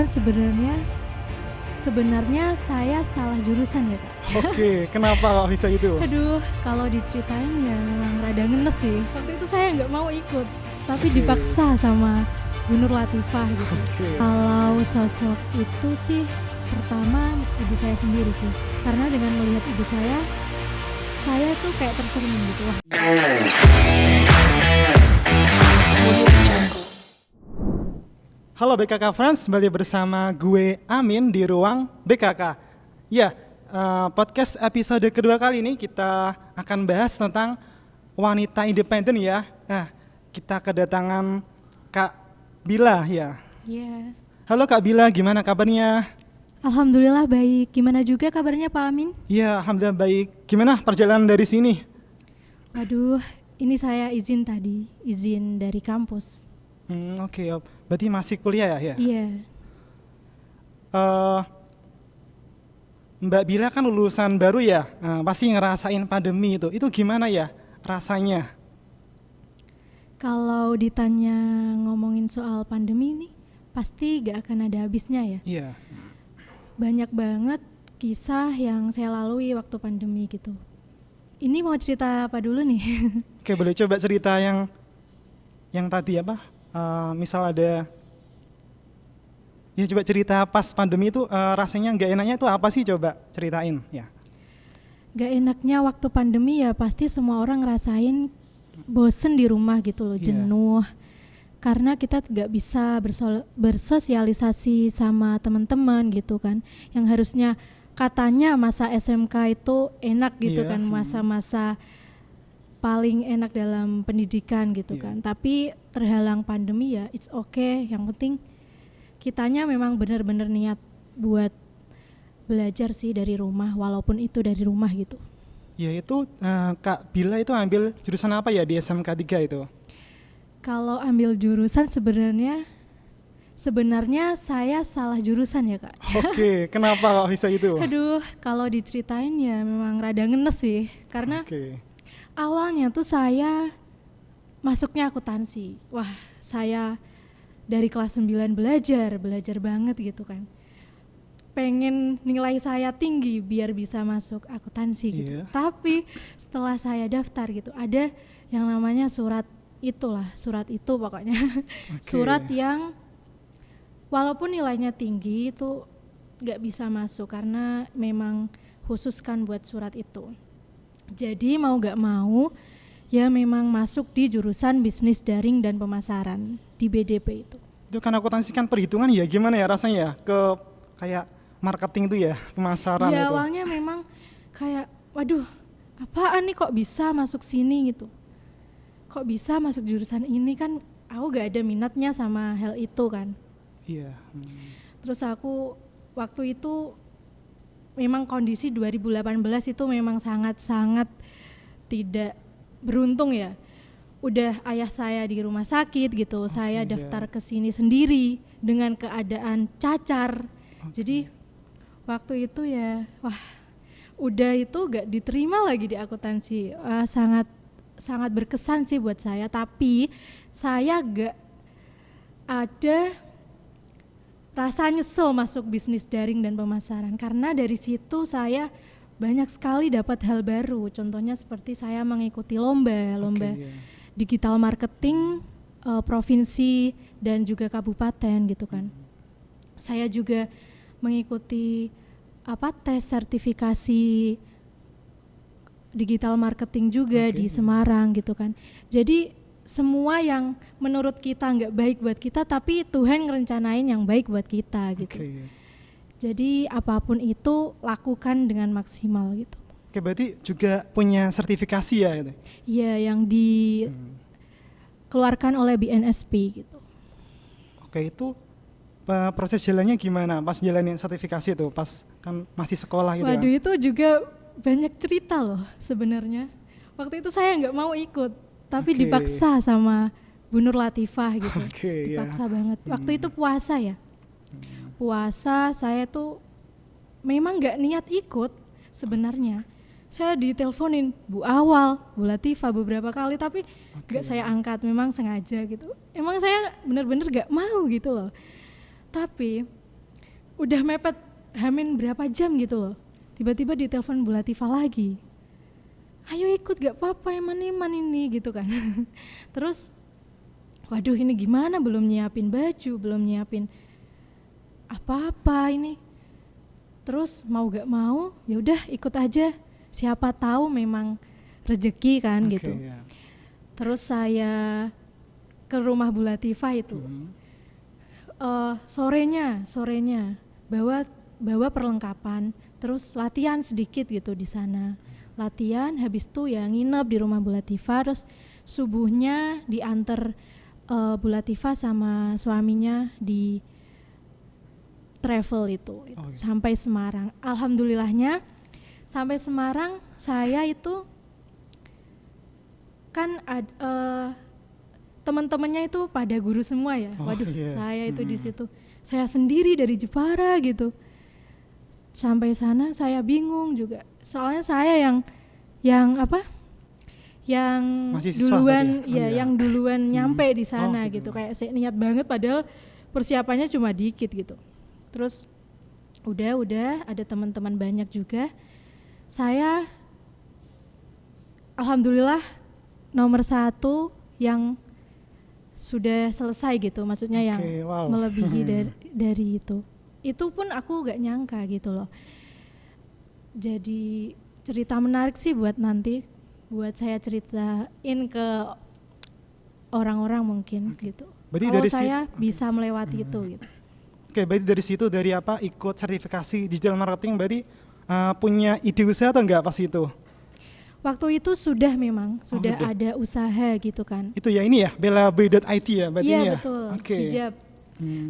jurusan sebenarnya saya salah jurusan ya Kak. Oke, kenapa kok bisa itu? Aduh, kalau diceritain ya memang rada ngenes sih. Waktu itu saya nggak mau ikut, tapi dipaksa sama Bu Nur Latifah gitu. Kalau sosok itu sih pertama ibu saya sendiri sih. Karena dengan melihat ibu saya tuh kayak tercermin gitu. Wah. Halo BKK Friends, kembali bersama gue Amin di ruang BKK. Ya, podcast episode kedua kali ini kita akan bahas tentang wanita independen ya. Nah, kita kedatangan Kak Bila ya. Iya. Halo Kak Bila, gimana kabarnya? Alhamdulillah baik. Gimana juga kabarnya Pak Amin? Ya, alhamdulillah baik. Gimana perjalanan dari sini? Waduh, ini saya izin dari kampus. Oke. Berarti masih kuliah ya? Iya. Mbak Bila kan lulusan baru ya, pasti ngerasain pandemi itu. Itu gimana ya rasanya? Kalau ditanya ngomongin soal pandemi ini, pasti gak akan ada habisnya ya. Iya. Banyak banget kisah yang saya lalui waktu pandemi gitu. Ini mau cerita apa dulu nih? Oke, boleh coba cerita yang tadi apa? Misal ada, ya coba cerita pas pandemi itu rasanya nggak enaknya itu apa sih, coba ceritain ya. Gak enaknya waktu pandemi ya pasti semua orang ngerasain bosen di rumah gitu loh, jenuh. Karena kita gak bisa bersosialisasi sama teman-teman gitu kan. Yang harusnya katanya masa SMK itu enak gitu kan, masa-masa paling enak dalam pendidikan gitu kan. Tapi terhalang pandemi ya it's okay. Yang penting kitanya memang benar-benar niat buat belajar sih dari rumah, walaupun itu dari rumah gitu. Ya itu Kak Bila itu ambil jurusan apa ya di SMK 3 itu? Kalau ambil jurusan sebenarnya saya salah jurusan ya Kak. Oke, kenapa kok bisa itu? Aduh, kalau diceritain ya memang rada ngenes sih. Karena awalnya tuh saya masuknya akuntansi. Wah, saya dari kelas 9 belajar banget gitu kan. Pengen nilai saya tinggi biar bisa masuk akuntansi gitu. Tapi setelah saya daftar gitu, ada yang namanya surat itu pokoknya. Surat yang walaupun nilainya tinggi itu gak bisa masuk karena memang khusus kan buat surat itu. Jadi mau gak mau ya memang masuk di jurusan bisnis daring dan pemasaran di BDP itu. Itu kan akuntansi kan perhitungan ya, gimana ya rasanya ya ke kayak marketing itu ya, pemasaran ya, itu. Awalnya memang kayak waduh apaan nih kok bisa masuk sini gitu. Kok bisa masuk jurusan ini, kan aku gak ada minatnya sama hal itu kan. Iya. Terus aku waktu itu memang kondisi 2018 itu memang sangat-sangat tidak beruntung ya. Udah ayah saya di rumah sakit gitu, saya daftar ke sini sendiri dengan keadaan cacar. Jadi waktu itu ya wah udah itu gak diterima lagi di akuntansi. Sangat berkesan sih buat saya, tapi saya gak ada rasa nyesel masuk bisnis daring dan pemasaran karena dari situ saya banyak sekali dapat hal baru. Contohnya seperti saya mengikuti lomba digital marketing provinsi dan juga kabupaten gitu kan. Saya juga mengikuti tes sertifikasi digital marketing juga di Semarang gitu kan. Jadi semua yang menurut kita nggak baik buat kita, tapi Tuhan ngerencanain yang baik buat kita gitu. Jadi apapun itu lakukan dengan maksimal gitu. Oke, berarti juga punya sertifikasi ya gitu? Iya, yang dikeluarkan oleh BNSP gitu. Oke, itu proses jalannya gimana pas jalanin sertifikasi itu, pas kan masih sekolah gitu? Waduh, itu juga banyak cerita loh sebenarnya. Waktu itu saya nggak mau ikut, tapi dipaksa sama Bu Nur Latifah gitu. Dipaksa banget. Waktu itu puasa ya. Puasa saya tuh memang nggak niat ikut sebenarnya. Saya diteleponin Bu Awal, Bu Latifah beberapa kali, tapi nggak saya angkat, memang sengaja gitu. Emang saya benar-benar nggak mau gitu loh. Tapi udah mepet hamin berapa jam gitu loh. Tiba-tiba ditelepon Bu Latifah lagi. Ayo ikut gak apa-apa eman-eman ini gitu kan. Terus waduh ini gimana, belum nyiapin baju, belum nyiapin apa-apa ini. Terus mau gak mau ya udah ikut aja. Siapa tahu memang rezeki kan gitu. Yeah. Terus saya ke rumah Bu Latifah itu. Sorenya bawa perlengkapan, terus latihan sedikit gitu di sana. Latihan habis itu ya nginep di rumah Bu Latifah, terus subuhnya diantar Bu Latifah sama suaminya di travel itu sampai Semarang. Alhamdulillahnya sampai Semarang saya itu kan teman-temannya itu pada guru semua ya. Waduh, saya itu di situ. Saya sendiri dari Jepara gitu. Sampai sana saya bingung juga. Soalnya saya yang duluan yang duluan nyampe di sana gitu. Kayak saya niat banget padahal persiapannya cuma dikit gitu. Terus udah ada teman-teman banyak juga. Saya alhamdulillah nomor 1 yang sudah selesai gitu, maksudnya yang melebihi dari itu pun aku gak nyangka gitu loh. Jadi cerita menarik sih buat nanti, buat saya ceritain ke orang-orang mungkin gitu. Kalau saya bisa melewati itu gitu. Berarti dari situ, dari ikut sertifikasi digital marketing, berarti punya ide usaha atau enggak pas itu? Waktu itu sudah ada usaha gitu kan. Itu ya ini ya, belaboy.it ya berarti ya? Iya betul, hijab.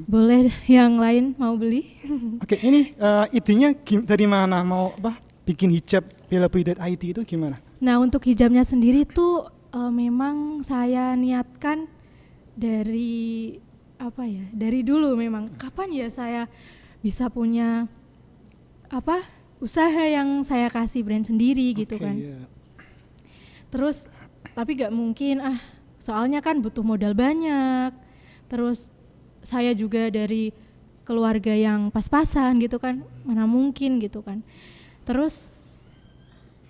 Boleh yang lain mau beli? Ini idenya dari mana? Mau bikin hijab belaboy.it itu gimana? Nah untuk hijabnya sendiri tuh memang saya niatkan dari dari dulu memang. Kapan ya saya bisa punya usaha yang saya kasih brand sendiri gitu kan. Yeah. Terus tapi gak mungkin soalnya kan butuh modal banyak. Terus saya juga dari keluarga yang pas-pasan gitu kan, mana mungkin gitu kan. Terus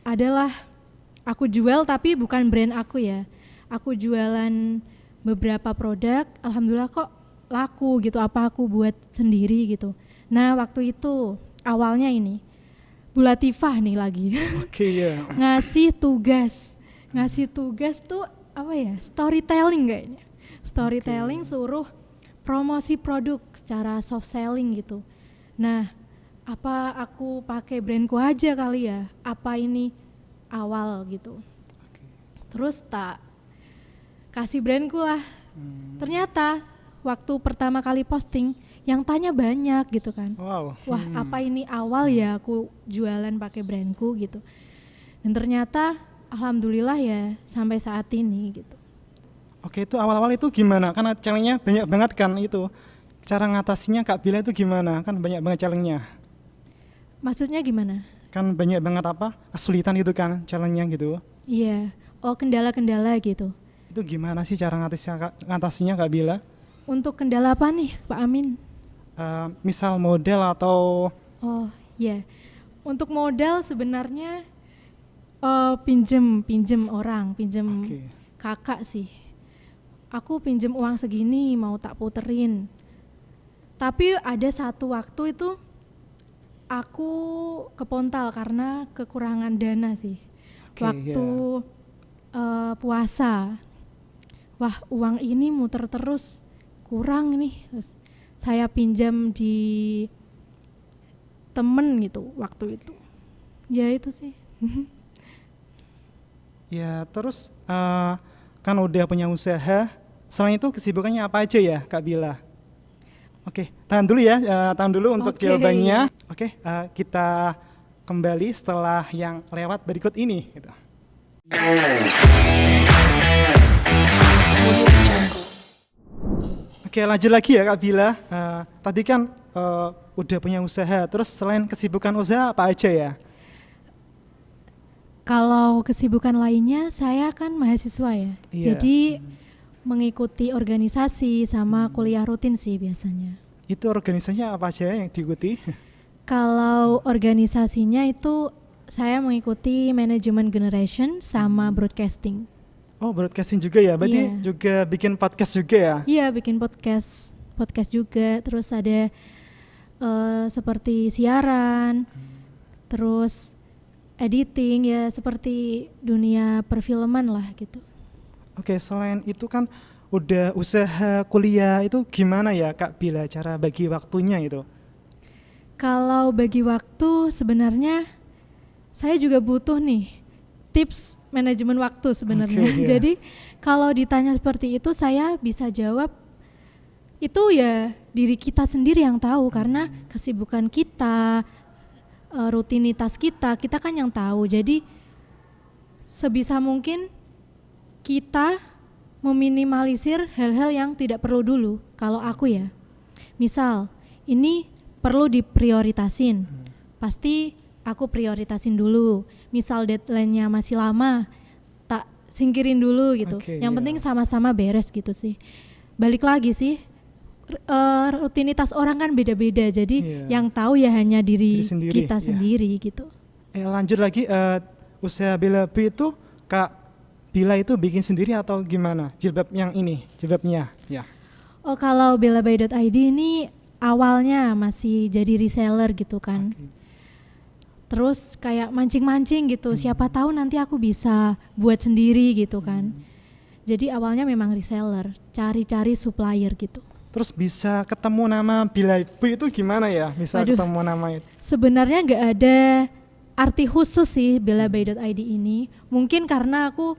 adalah aku jual tapi bukan brand aku ya. Aku jualan beberapa produk, alhamdulillah kok laku gitu, apa aku buat sendiri gitu. Nah waktu itu awalnya ini Bu Latifah nih lagi ngasih tugas tuh storytelling kayaknya. Storytelling suruh promosi produk secara soft selling gitu. Nah, apa aku pakai brandku aja kali ya? Apa ini awal gitu. Terus tak kasih brandku lah. Ternyata waktu pertama kali posting yang tanya banyak gitu kan. Wah, apa ini awal ya aku jualan pakai brandku gitu. Dan ternyata alhamdulillah ya sampai saat ini gitu. Oke, itu awal-awal itu gimana? Karena challenge-nya banyak banget kan itu. Cara ngatasinya Kak Bila itu gimana? Kan banyak banget challenge-nya. Maksudnya gimana? Kan banyak banget kesulitan itu kan challenge-nya gitu. Iya. Oh, kendala-kendala gitu. Itu gimana sih cara ngatasinya Kak Bila? Untuk kendala apa nih Pak Amin? Misal model atau... Oh iya, untuk modal sebenarnya pinjem orang, kakak sih. Aku pinjem uang segini mau tak puterin. Tapi ada satu waktu itu aku kepontal karena kekurangan dana sih. Waktu puasa, wah uang ini muter terus kurang nih. Terus saya pinjam di temen gitu waktu itu. Ya itu sih. Ya terus kan udah punya usaha. Selain itu kesibukannya apa aja ya Kak Bila? Oke, tahan dulu ya, untuk jawabannya. Oke, kita kembali setelah yang lewat berikut ini. Gitu. Oke, lanjut lagi ya Kak Bila. Tadi kan udah punya usaha, terus selain kesibukan usaha apa aja ya? Kalau kesibukan lainnya, saya kan mahasiswa ya. Jadi mengikuti organisasi sama kuliah rutin sih biasanya. Itu organisasinya apa aja yang diikuti? Kalau organisasinya itu saya mengikuti manajemen generation sama broadcasting. Oh, broadcasting juga ya? Berarti Iya. juga bikin podcast juga ya? Iya, bikin podcast juga. Terus ada seperti siaran, terus editing ya, seperti dunia perfilman lah gitu. Oke, selain itu kan udah usaha kuliah, itu gimana ya Kak Bila cara bagi waktunya itu? Kalau bagi waktu sebenarnya saya juga butuh nih tips manajemen waktu sebenarnya. Oke, iya. Jadi kalau ditanya seperti itu saya bisa jawab itu ya diri kita sendiri yang tahu karena kesibukan kita, rutinitas kita kan yang tahu. Jadi sebisa mungkin kita meminimalisir hal-hal yang tidak perlu dulu. Kalau aku ya, misal ini perlu diprioritasin, pasti aku prioritasin dulu. Misal deadline-nya masih lama, tak singkirin dulu gitu. Oke, Yang iya. penting sama-sama beres gitu sih. Balik lagi sih, rutinitas orang kan beda-beda. Jadi Iya. yang tahu ya hanya diri Diri sendiri, kita iya. sendiri gitu. Lanjut lagi, usaha Bila Bu itu Kak Bila itu bikin sendiri atau gimana? Jilbab yang ini, jilbabnya ya. Oh, kalau bellabay.id ini awalnya masih jadi reseller gitu kan. Oke. Terus kayak mancing-mancing gitu, siapa tahu nanti aku bisa buat sendiri gitu kan. Jadi awalnya memang reseller, cari-cari supplier gitu. Terus bisa ketemu nama Bila Bu itu gimana ya? Bisa Waduh. ketemu nama itu. Sebenarnya nggak ada arti khusus sih bellabay.id ini. Mungkin karena aku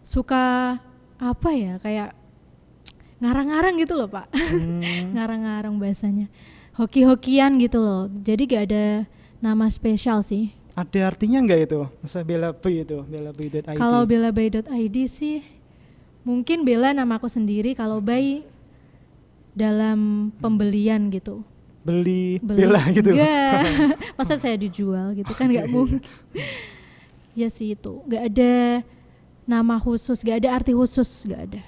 suka apa ya, kayak ngarang-ngarang gitu loh Pak. Ngarang-ngarang bahasanya, hoki-hokian gitu loh. Jadi gak ada nama spesial sih. Ada artinya nggak itu? Masa Bila Bu itu, bellabay.id. Kalau bellabay.id sih mungkin Bella namaku sendiri, kalau Bay dalam pembelian gitu. Beli Bella gitu. Enggak. Masa saya dijual gitu kan, nggak mungkin. Ya sih itu, nggak ada nama khusus, nggak ada arti khusus, nggak ada.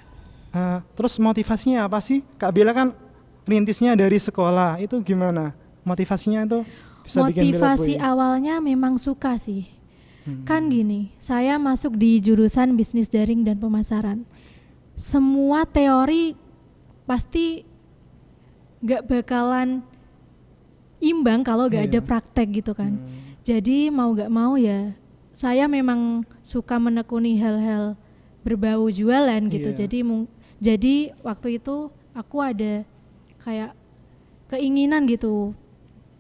Terus motivasinya apa sih? Kak Bila kan rintisnya dari sekolah, itu gimana? Motivasinya itu bisa bikin Bella Bu Motivasi ya? awalnya memang suka sih. Kan gini, saya masuk di jurusan bisnis daring dan pemasaran. Semua teori pasti nggak bakalan imbang kalau nggak ada Iya. praktek gitu kan. Jadi mau nggak mau ya, saya memang suka menekuni hal-hal berbau jualan gitu. Iya. Jadi waktu itu aku ada kayak keinginan gitu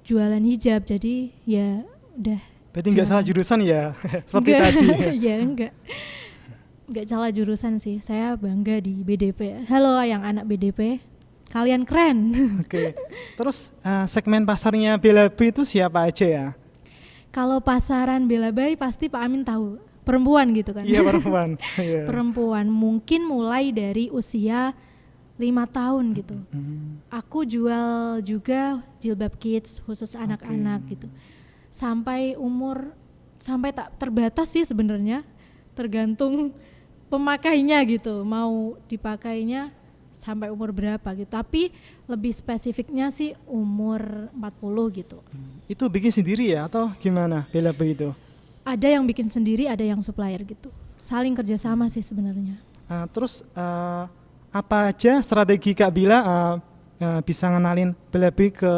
jualan hijab. Jadi ya udah. Berarti nggak salah jurusan ya? Seperti Enggak. tadi. Ya enggak salah jurusan sih. Saya bangga di BDP. Halo yang anak BDP, kalian keren. Oke. Terus segmen pasarnya Bella Bu itu siapa aja ya? Kalau pasaran Bellabay pasti Pak Amin tahu, perempuan gitu kan. Iya, perempuan. Iya. Perempuan mungkin mulai dari usia 5 tahun gitu. Aku jual juga jilbab kids khusus anak-anak gitu. Sampai tak terbatas sih sebenarnya, tergantung pemakainya gitu, mau dipakainya sampai umur berapa gitu. Tapi lebih spesifiknya sih umur 40 gitu. Itu bikin sendiri ya atau gimana Bella Bu itu? Ada yang bikin sendiri, ada yang supplier gitu. Saling kerjasama sih sebenarnya. Terus apa aja strategi Kak Bila bisa ngenalin Bella Bu ke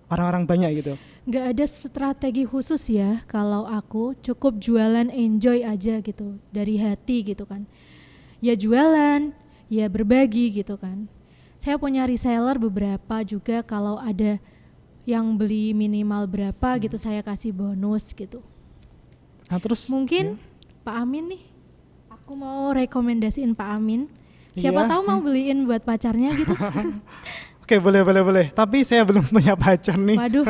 orang-orang banyak gitu? Nggak ada strategi khusus ya. Kalau aku cukup jualan enjoy aja gitu, dari hati gitu kan. Ya jualan, ya berbagi gitu kan. Saya punya reseller beberapa juga, kalau ada yang beli minimal berapa gitu saya kasih bonus gitu. Terus Mungkin Pak Amin nih, aku mau rekomendasiin Pak Amin. Siapa Iya. tahu mau beliin buat pacarnya gitu. Oke, boleh. Tapi saya belum punya pacar nih. Waduh,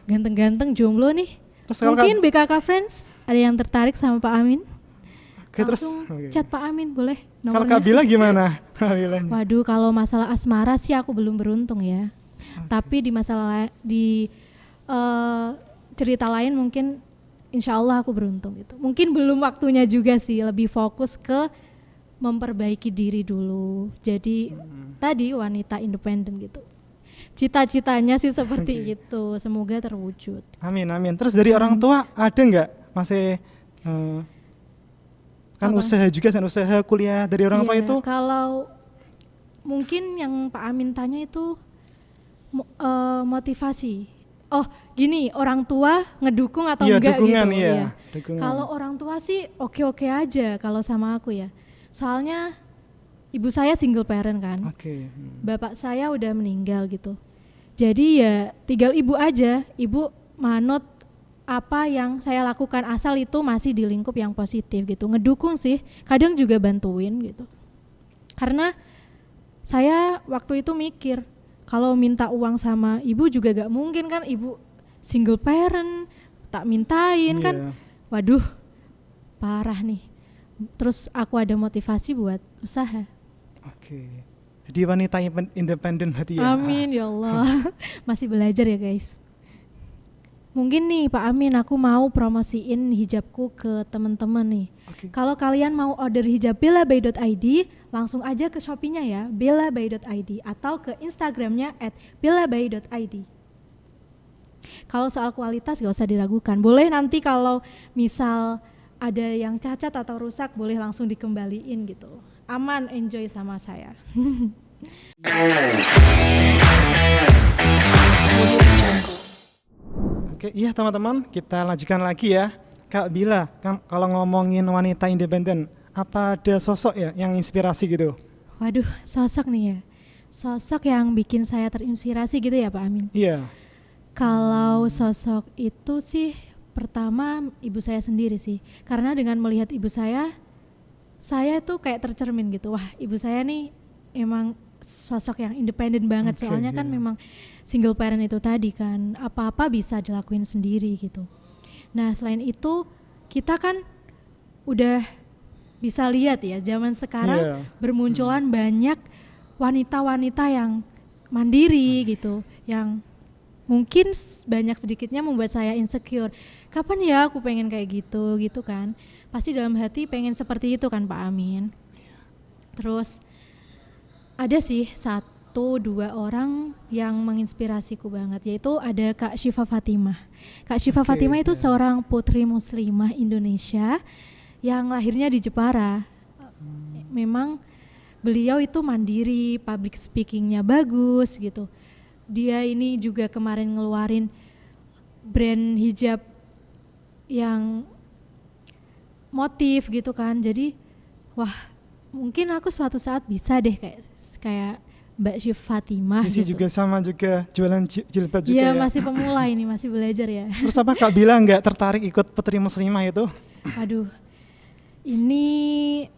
ganteng-ganteng jomblo nih. Terus kalau Mungkin BKK Friends ada yang tertarik sama Pak Amin? Oke, terus Langsung oke. chat Pak Amin boleh Kalau nomornya. Kak Bila gimana? Kak Bilanya. Waduh, kalau masalah asmara sih aku belum beruntung ya. Tapi di cerita lain mungkin insya Allah aku beruntung gitu. Mungkin belum waktunya juga sih, lebih fokus ke memperbaiki diri dulu. Jadi tadi wanita independen gitu. cita-citanya sih seperti Oke. itu. Semoga terwujud. Amin, amin. Terus dari orang tua ada nggak masih kan Apa? usaha juga, kan usaha kuliah dari orang tua Iya, itu? kalau mungkin yang Pak Amin tanya itu motivasi. Oh, gini, orang tua ngedukung atau Iya, enggak dukungan, gitu. iya, Iya. dukungan. Kalau orang tua sih oke-oke aja kalau sama aku ya. Soalnya ibu saya single parent kan. Oke. Bapak saya udah meninggal gitu. Jadi ya tinggal ibu aja, ibu manut apa yang saya lakukan asal itu masih di lingkup yang positif gitu. Ngedukung sih, kadang juga bantuin gitu. Karena saya waktu itu mikir kalau minta uang sama ibu juga gak mungkin kan, ibu single parent, tak mintain kan. Iya. Waduh, parah nih. Terus aku ada motivasi buat usaha. Oke. Jadi wanita independen berarti ya. Amin ya Allah. Masih belajar ya guys. Mungkin nih Pak Amin, aku mau promosiin hijabku ke teman-teman nih. Oke. Kalau kalian mau order hijab bellabay.id, langsung aja ke Shopee-nya ya, bellabay.id, atau ke Instagramnya @bellabay.id. Kalau soal kualitas gak usah diragukan. Boleh nanti kalau misal ada yang cacat atau rusak, boleh langsung dikembaliin gitu. Aman, enjoy sama saya. Oke, iya teman-teman, kita lanjutkan lagi ya. Kak Bila, kan kalau ngomongin wanita independen, apa ada sosok ya yang inspirasi gitu? Waduh, sosok nih ya. Sosok yang bikin saya terinspirasi gitu ya Pak Amin. Iya. Kalau sosok itu sih pertama ibu saya sendiri sih. Karena dengan melihat ibu saya tuh kayak tercermin gitu. Wah, ibu saya nih emang sosok yang independen banget. Oke, Soalnya kan iya. memang single parent itu tadi kan, apa-apa bisa dilakuin sendiri gitu. Nah, selain itu kita kan udah bisa lihat ya zaman sekarang Iya. bermunculan banyak wanita-wanita yang mandiri gitu, yang mungkin banyak sedikitnya membuat saya insecure. Kapan ya aku pengen kayak gitu kan? Pasti dalam hati pengen seperti itu kan Pak Amin. Terus ada sih 1-2 orang yang menginspirasiku banget, yaitu ada Kak Syifa Fatimah. Kak Syifa Oke, Fatimah itu ya. seorang putri muslimah Indonesia yang lahirnya di Jepara. Memang beliau itu mandiri, public speakingnya bagus gitu. Dia ini juga kemarin ngeluarin brand hijab yang motif gitu kan. Jadi wah, mungkin aku suatu saat bisa deh kayak Mbak Syifa Fatimah Isi gitu. juga sama juga jualan jilbab juga Iya, ya. masih pemula ini, masih belajar ya. Terus apa Kak Bila nggak tertarik ikut putri muslimah itu? Aduh, ini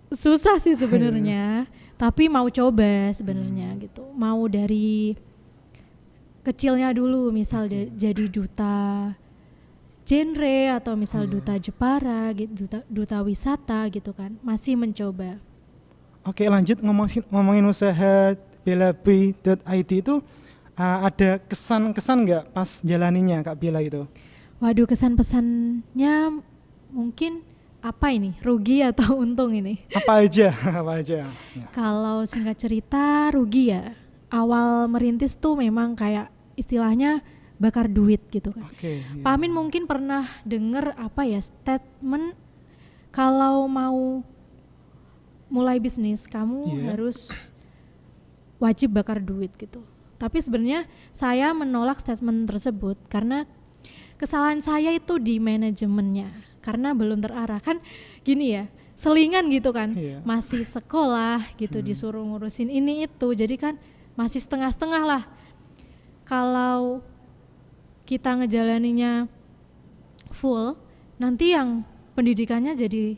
susah sih sebenarnya, tapi mau coba sebenarnya gitu. Mau dari kecilnya dulu, misal jadi duta genre atau misal duta Jepara gitu, duta wisata gitu kan. Masih mencoba. Oke, lanjut ngomongin usaha bellabay.id itu ada kesan-kesan nggak pas jalaninya Kak Bila itu? Waduh, kesan-pesannya mungkin apa ini? Rugi atau untung ini? Apa aja? Apa aja? Ya. Kalau singkat cerita rugi ya. Awal merintis tuh memang kayak istilahnya bakar duit gitu kan. Oke. Iya. Pak Amin mungkin pernah dengar apa ya, statement kalau mau mulai bisnis kamu Iya. harus wajib bakar duit gitu. Tapi sebenarnya saya menolak statement tersebut karena kesalahan saya itu di manajemennya, karena belum terarah kan gini ya, selingan gitu kan. Iya. Masih sekolah gitu disuruh ngurusin ini itu, jadi kan masih setengah-setengah lah. Kalau kita ngejalaninya full, nanti yang pendidikannya jadi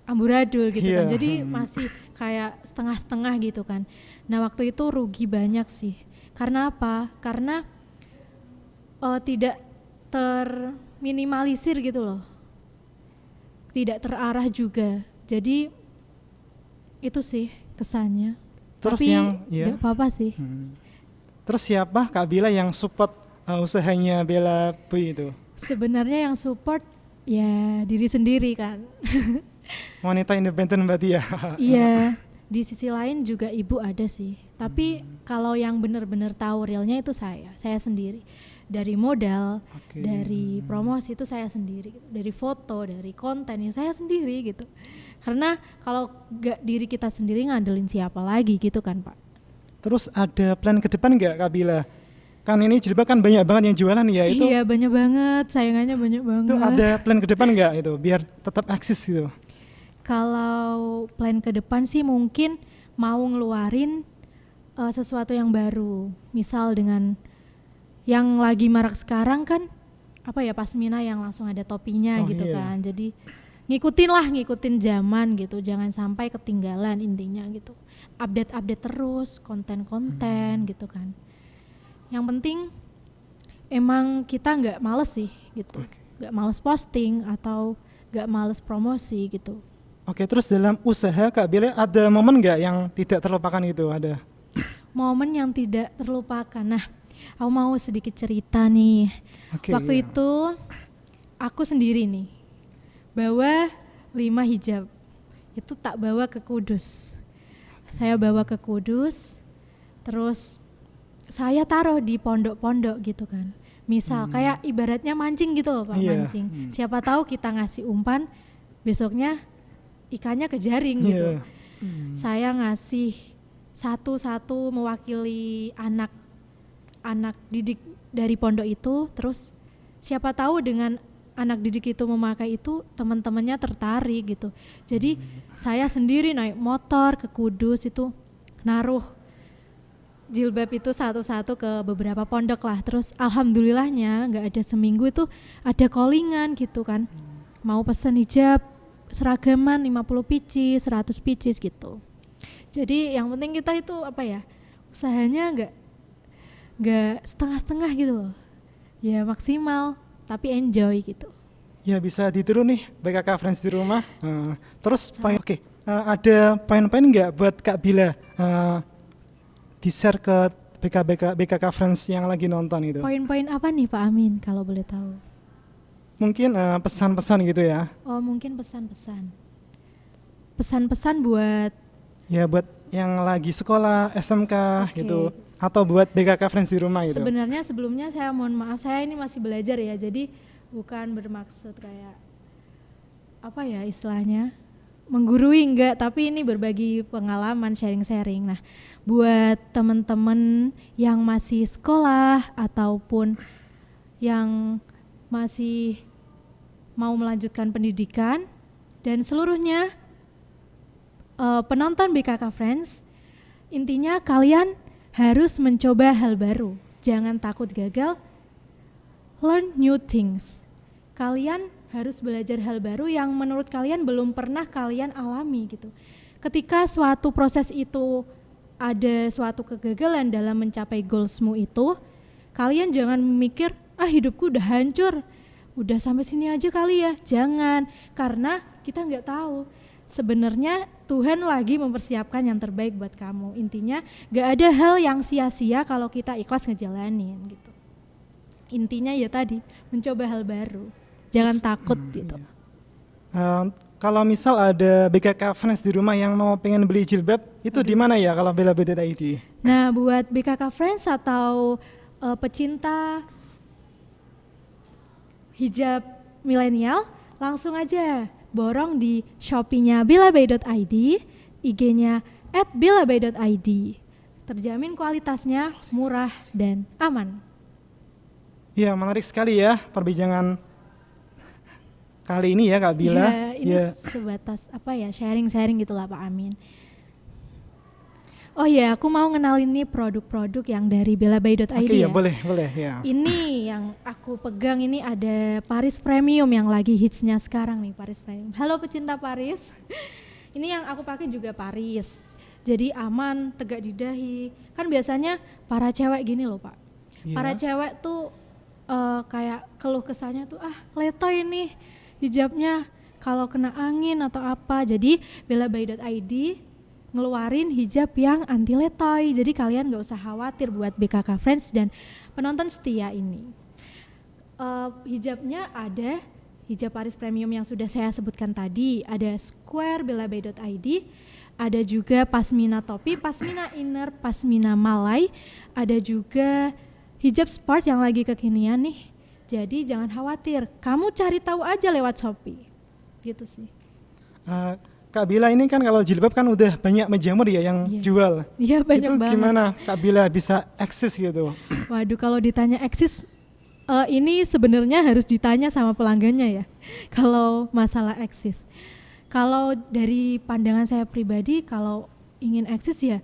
amburadul gitu kan. Iya. Jadi masih kayak setengah-setengah gitu kan. Nah, waktu itu rugi banyak sih. Karena apa? Karena tidak terminimalisir gitu loh. Tidak terarah juga. Jadi itu sih kesannya. Terus Tapi yang ya. nggak apa-apa sih. Terus siapa Kak Bila yang support usahanya Bellabay itu? Sebenarnya yang support ya diri sendiri kan. Wanita independen berarti ya. Iya. di sisi lain juga ibu ada sih. Tapi kalau yang benar-benar tahu realnya itu saya sendiri. Dari modal, dari promosi itu saya sendiri, dari foto, dari konten ya saya sendiri gitu. Karena kalau gak diri kita sendiri ngandelin siapa lagi gitu kan Pak. Terus ada plan ke depan nggak Kak Bila? Kan ini jilbab kan banyak banget yang jualan ya itu. Iya banyak banget, sayangannya banyak banget. Itu ada plan ke depan nggak itu biar tetap eksis gitu? Kalau plan ke depan sih mungkin mau ngeluarin sesuatu yang baru. Misal dengan yang lagi marak sekarang kan apa ya pasmina yang langsung ada topinya gitu kan. Jadi ngikutin zaman gitu. Jangan sampai ketinggalan intinya gitu. Update terus konten-konten gitu kan. Yang penting emang kita nggak males sih gitu. Nggak males posting atau nggak males promosi gitu. Oke, terus dalam usaha Kak Bila ada momen nggak yang tidak terlupakan gitu? Ada? Momen yang tidak terlupakan. Nah, aku mau sedikit cerita nih. Waktu itu aku sendiri nih bawa 5 hijab. Itu tak bawa ke Kudus. Saya bawa ke Kudus, terus saya taruh di pondok-pondok gitu kan. Misal kayak ibaratnya mancing gitu loh Pak, mancing. Siapa tahu kita ngasih umpan, besoknya ikannya ke jaring gitu. Saya ngasih satu-satu mewakili anak didik dari pondok itu, terus siapa tahu dengan anak didik itu memakai itu teman-temannya tertarik gitu. Jadi saya sendiri naik motor ke Kudus itu naruh jilbab itu satu-satu ke beberapa pondok lah. Terus alhamdulillahnya nggak ada seminggu itu ada callingan gitu kan. Mau pesen hijab seragaman 50 pieces, 100 pieces gitu. Jadi yang penting kita itu apa ya, usahanya nggak setengah-setengah gitu loh. Ya maksimal tapi enjoy gitu. Ya bisa ditiru nih BKK Friends di rumah. Terus ada poin-poin nggak buat Kak Bila di-share ke BKK Friends yang lagi nonton itu? Poin-poin apa nih Pak Amin kalau boleh tahu? Mungkin pesan-pesan gitu ya. Oh mungkin pesan-pesan. Pesan-pesan buat? Ya buat yang lagi sekolah, SMK gitu. Atau buat BKK Friends di rumah gitu. Sebenarnya sebelumnya saya mohon maaf, saya ini masih belajar ya. Jadi bukan bermaksud kayak apa ya istilahnya menggurui enggak, tapi ini berbagi pengalaman, sharing-sharing. Nah, buat teman-teman yang masih sekolah ataupun yang masih mau melanjutkan pendidikan dan seluruhnya penonton BKK Friends, intinya kalian harus mencoba hal baru. Jangan takut gagal. Learn new things. Kalian harus belajar hal baru yang menurut kalian belum pernah kalian alami gitu. Ketika suatu proses itu ada suatu kegagalan dalam mencapai goalsmu itu, kalian jangan mikir, hidupku udah hancur, udah sampai sini aja kali ya. Jangan, karena kita nggak tahu. Sebenarnya Tuhan lagi mempersiapkan yang terbaik buat kamu. Intinya gak ada hal yang sia-sia kalau kita ikhlas ngejalanin gitu. Intinya ya tadi, mencoba hal baru. Jangan takut gitu. Kalau misal ada BKK Friends di rumah yang mau pengen beli jilbab, itu di mana ya kalau Bella.id? Nah, buat BKK Friends atau pecinta hijab milenial, langsung aja borong di Shopee-nya Bella.id, IG-nya @bella.id. Terjamin kualitasnya murah dan aman. Ya, menarik sekali ya perbincangan kali ini ya Kak Bila. Ya, ini sebatas apa ya, sharing-sharing gitulah Pak Amin. Oh ya, aku mau ngenalin nih produk-produk yang dari Bella.id ya. ya. Boleh ya. Ini yang aku pegang ini ada Paris Premium yang lagi hitsnya sekarang nih, Paris Premium. Halo pecinta Paris. Ini yang aku pakai juga Paris. Jadi aman, tegak di dahi. Kan biasanya para cewek gini loh Pak. Yeah. Para cewek tuh kayak keluh kesahnya tuh letoy nih hijabnya kalau kena angin atau apa. Jadi Bella.id ngeluarin hijab yang anti letoy. Jadi kalian gak usah khawatir buat BKK Friends dan penonton setia ini. Hijabnya ada hijab Paris Premium yang sudah saya sebutkan tadi, ada Square Bella.id, ada juga pasmina topi, pasmina inner, pasmina malai, ada juga hijab sport yang lagi kekinian nih. Jadi jangan khawatir, kamu cari tahu aja lewat Shopee. Gitu sih. Kak Bila ini kan kalau jilbab kan udah banyak menjamur ya yang jual. Iya, banyak itu banget. Gimana Kak Bila bisa eksis gitu? Waduh, kalau ditanya eksis, ini sebenarnya harus ditanya sama pelanggannya ya. Kalau masalah eksis, kalau dari pandangan saya pribadi, kalau ingin eksis ya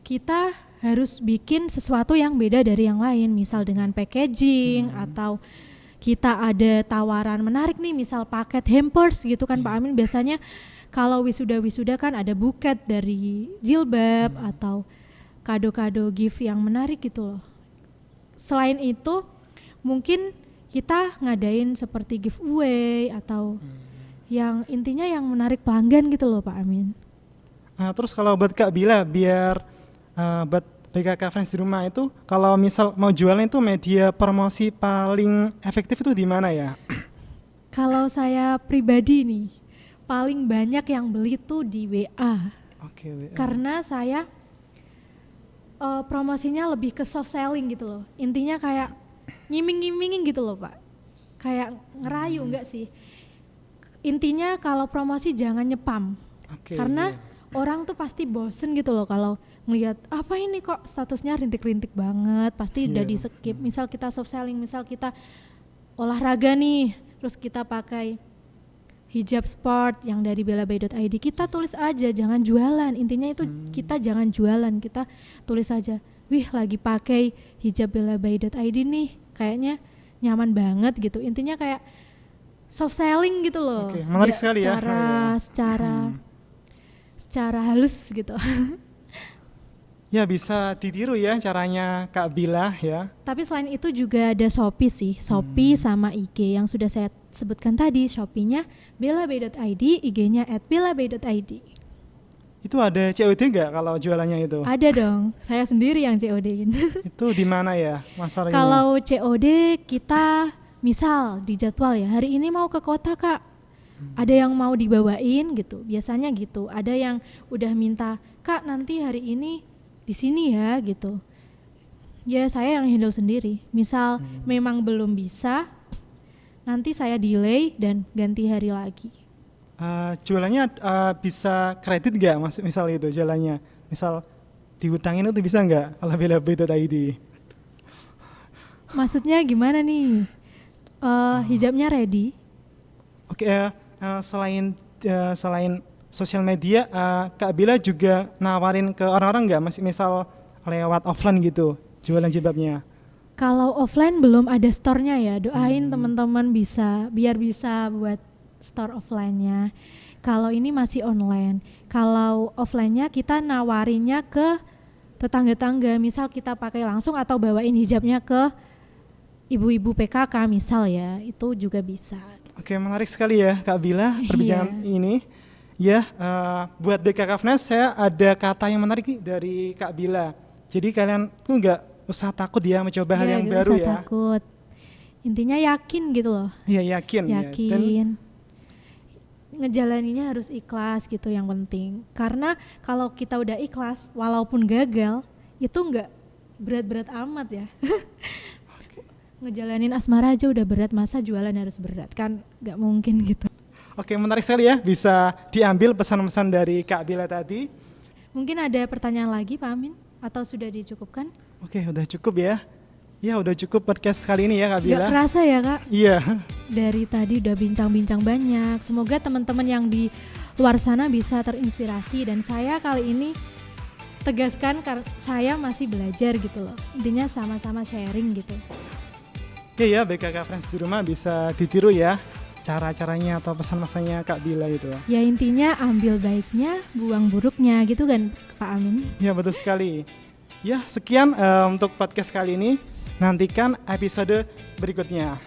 kita harus bikin sesuatu yang beda dari yang lain. Misal dengan packaging atau kita ada tawaran menarik nih, misal paket hampers gitu kan Pak Amin. Biasanya kalau wisuda-wisuda kan ada buket dari jilbab atau kado-kado gift yang menarik gitu loh. Selain itu mungkin kita ngadain seperti giveaway atau yang intinya yang menarik pelanggan gitu loh Pak Amin. Terus kalau buat Kak Bila biar buat BKK Friends di rumah itu kalau misal mau jualan itu media promosi paling efektif itu di mana ya? Kalau saya pribadi nih paling banyak yang beli tuh di WA. Oke, WA. Karena saya promosinya lebih ke soft selling gitu loh. Intinya kayak ngiming-ngimingin gitu loh Pak. Kayak ngerayu enggak sih. Intinya kalau promosi jangan nyepam. Karena orang tuh pasti bosen gitu loh kalau ngelihat apa ini kok statusnya rintik-rintik banget, pasti udah di skip. Misal kita soft selling, misal kita olahraga nih, terus kita pakai hijab sport yang dari belabay.id, kita tulis aja jangan jualan. Intinya itu kita jangan jualan, kita tulis aja, wih lagi pakai hijab belabay.id nih, kayaknya nyaman banget gitu. Intinya kayak soft selling gitu loh. Menarik sekali ya. Secara halus gitu. Ya bisa ditiru ya caranya Kak Bila ya. Tapi selain itu juga ada Shopee sih, Shopee sama IG yang sudah saya sebutkan tadi. Shopee-nya belabay.id, IG-nya @belabay.id. Itu ada COD nggak kalau jualannya itu? Ada dong, saya sendiri yang COD-in. Itu di mana ya masalahnya? Kalau COD kita misal di jadwal ya, hari ini mau ke kota Kak, ada yang mau dibawain gitu, biasanya gitu. Ada yang udah minta, Kak nanti hari ini di sini ya gitu. Ya saya yang handle sendiri. Misal memang belum bisa, nanti saya delay dan ganti hari lagi. Jualannya bisa kredit nggak mas? Misal itu jualannya, misal dihutangin itu bisa nggak? Kalau belabay.id. Maksudnya gimana nih? Hijabnya ready. Oke, selain sosial media, Kak Bila juga nawarin ke orang-orang nggak? Misal lewat offline gitu, jualan jilbabnya. Kalau offline belum ada store-nya ya, doain teman-teman biar bisa buat store offline-nya. Kalau ini masih online. Kalau offline-nya kita nawarinnya ke tetangga-tangga, misal kita pakai langsung atau bawain hijabnya ke ibu-ibu PKK misal ya, itu juga bisa. Oke, menarik sekali ya Kak Bila perbincangan ini. Ya, buat BKK Friends saya ada kata yang menarik nih dari Kak Bila. Jadi kalian tuh nggak usah takut ya mencoba hal yang baru ya. Usah takut. Intinya yakin gitu loh. Iya yakin. Yakin. Ya. Ngejalaninnya harus ikhlas gitu yang penting. Karena kalau kita udah ikhlas, walaupun gagal, itu nggak berat-berat amat ya. Ngejalanin asmara aja udah berat, masa jualan harus berat kan? Nggak mungkin gitu. Oke, menarik sekali ya, bisa diambil pesan-pesan dari Kak Bila tadi. Mungkin ada pertanyaan lagi Pak Amin? Atau sudah dicukupkan? Oke, udah cukup ya. Ya udah cukup podcast kali ini ya Kak Bila. Gak kerasa ya Kak? Iya. Dari tadi udah bincang-bincang banyak. Semoga teman-teman yang di luar sana bisa terinspirasi. Dan saya kali ini tegaskan karena saya masih belajar gitu loh. Intinya sama-sama sharing gitu. Iya, BKK Friends di rumah bisa ditiru ya. Cara-caranya atau pesan-pesannya Kak Bila itu. Ya intinya ambil baiknya, buang buruknya gitu kan Pak Amin. Ya betul sekali. Ya sekian untuk podcast kali ini. Nantikan episode berikutnya.